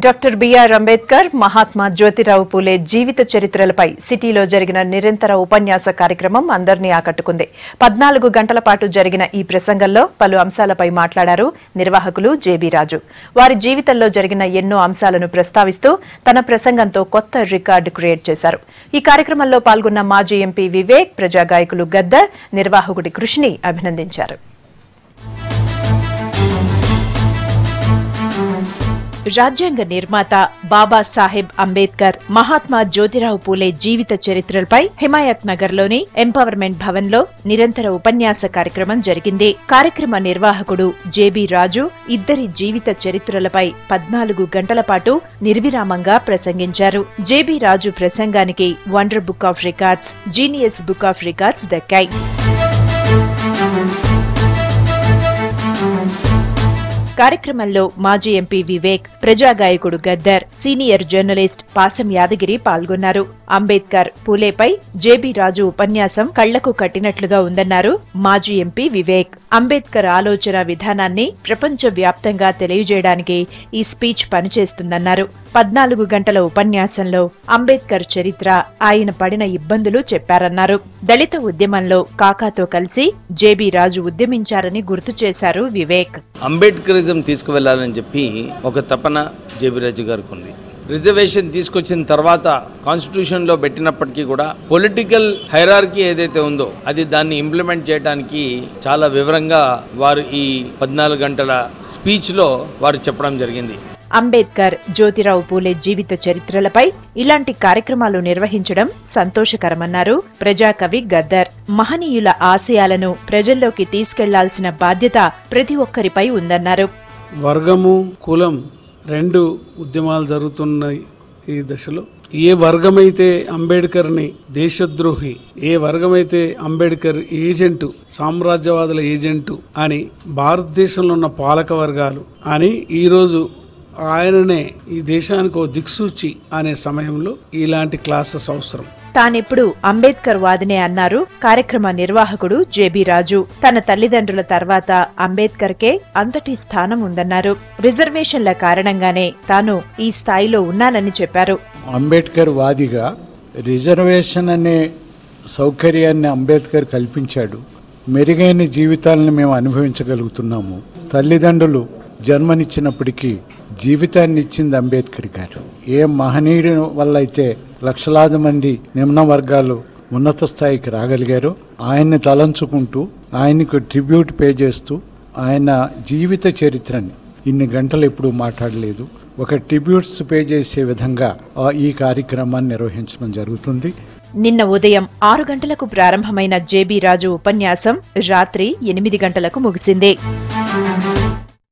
Doctor BR Ambedkar, Mahatma Jyotirao Phule జీవిత చరిత్రలపై సిటీలో జరిగిన నిరంతర ఉపన్యాస కార్యక్రమం అందరినీ ఆకట్టుకుంది. 14 గంటల పాటు జరిగిన ఈ ప్రసంగంలో పలు అంశాలపై మాట్లాడారు నిర్వాహకులు జేబీ రాజు. వారి జీవితంలో జరిగిన ఎన్నో అంశాలను ప్రస్తావిస్తూ తన ప్రసంగంతో కొత్త రికార్డు క్రియేట్ చేశారు. ఈ కార్యక్రమంలో పాల్గొన్న మాజీ ఎంపీ వివేక్, ప్రజా గాయకులు గద్దర్ నిర్వాహకుడి కృషిని అభినందించారు. రాజ్యాంగ నిర్మాత బాబాసాహెబ్ అంబేద్కర్, మహాత్మా జ్యోతిరావు పూలే జీవిత చరిత్రలపై హిమాయత్ నగర్ లోని ఎంపవర్మెంట్ భవన్ లో నిరంతర ఉపన్యాస కార్యక్రమం జరిగింది. కార్యక్రమ నిర్వాహకుడు జేబీ రాజు ఇద్దరి జీవిత చరిత్రలపై 14 గంటల పాటు నిర్విరామంగా ప్రసంగించారు. జేబీ రాజు ప్రసంగానికి wonder book of records, genius book of records దక్కాయి. కార్యక్రమంలో మాజీ ఎంపీ వివేక్, ప్రజా గాయకుడు గద్దర్, సీనియర్ జర్నలిస్ట్ పాసం యాదగిరి పాల్గొన్నారు. అంబేద్కర్, పూలేపై జేబీ రాజు ఉపన్యాసం కళ్లకు కట్టినట్లుగా ఉందన్నారు మాజీ ఎంపీ వివేక్. అంబేద్కర్ ఆలోచన విధానాన్ని ప్రపంచ వ్యాప్తంగా తెలియజేయడానికి ఈ స్పీచ్ పనిచేస్తుందన్నారు. 14 గంటల ఉపన్యాసంలో అంబేద్కర్ చరిత్ర, ఆయన పడిన ఇబ్బందులు చెప్పారన్నారు. దళిత ఉద్యమంలో కాకాతో కలిసి జేబీ రాజు ఉద్యమించారని గుర్తు చేశారు వివేక్. అంబేద్కరిజం తీసుకువెళ్లాలని చెప్పి ఒక తపన జేబీ రాజు గారికి ఉంది. రిజర్వేషన్ తీసుకొచ్చిన తర్వాత కాన్స్టిట్యూషన్ లో పెట్టినప్పటికీ కూడా పొలిటికల్ హైరార్కీ ఏదైతే ఉందో అది దాన్ని ఇంప్లిమెంట్ చేయడానికి చాలా వివరంగా వారు ఈ 14 గంటల స్పీచ్ లో వారు చెప్పడం జరిగింది. అంబేద్కర్, జ్యోతిరావు పూలే జీవిత చరిత్రలపై ఇలాంటి కార్యక్రమాలు నిర్వహించడం సంతోషకరమన్నారు ప్రజాకవి గద్దర్. మహనీయుల ఆశయాలను ప్రజల్లోకి తీసుకెళ్లాల్సిన బాధ్యత ప్రతి ఒక్కరిపై ఉందన్నారు. వర్గము, కులం రెండు ఉద్యమాలు జరుగుతున్నాయి ఈ దశలో. ఏ వర్గమైతే అంబేద్కర్ని దేశద్రోహి, ఏ వర్గమైతే అంబేద్కర్ ఏజెంటు, సామ్రాజ్యవాదుల ఏజెంటు అని భారతదేశంలో ఉన్న పాలక వర్గాలు అని ఈరోజు ఆయననే ఈ దేశానికి ఓ దిక్సూచి అనే సమయంలో ఇలాంటి క్లాసెస్ అవసరం. తానెప్పుడు అంబేద్కర్ వాదినే అన్నారు కార్యక్రమ నిర్వాహకుడు జేబీ రాజు. తన తల్లిదండ్రుల తర్వాత అంబేద్కర్ కే అంతటి స్థానం ఉందన్నారు. రిజర్వేషన్ల కారణంగానే తాను ఈ స్థాయిలో ఉన్నానని చెప్పారు. అంబేద్కర్ వాదిగా రిజర్వేషన్ అనే సౌకర్యాన్ని అంబేద్కర్ కల్పించాడు. మెరుగైన జీవితాలను మేము అనుభవించగలుగుతున్నాము. తల్లిదండ్రులు జన్మనిచ్చినప్పటికీ జీవితాన్ని ఇచ్చింది అంబేద్కర్ గారు. ఏ మహనీయుడి వల్ల అయితే లక్షలాది మంది నిమ్న వర్గాలు ఉన్నత స్థాయికి రాగలిగారో ఆయన్ని తలంచుకుంటూ, ఆయనకు ట్రిబ్యూట్ పే చేస్తూ, ఆయన జీవిత చరిత్రని ఇన్ని గంటలు ఎప్పుడూ మాట్లాడలేదు. ఒక ట్రిబ్యూట్స్ పే చేసే విధంగా ఈ కార్యక్రమాన్ని నిర్వహించడం జరుగుతుంది. నిన్న ఉదయం 6 గంటలకు ప్రారంభమైన జేబీ రాజు ఉపన్యాసం రాత్రి 8 గంటలకు ముగిసింది.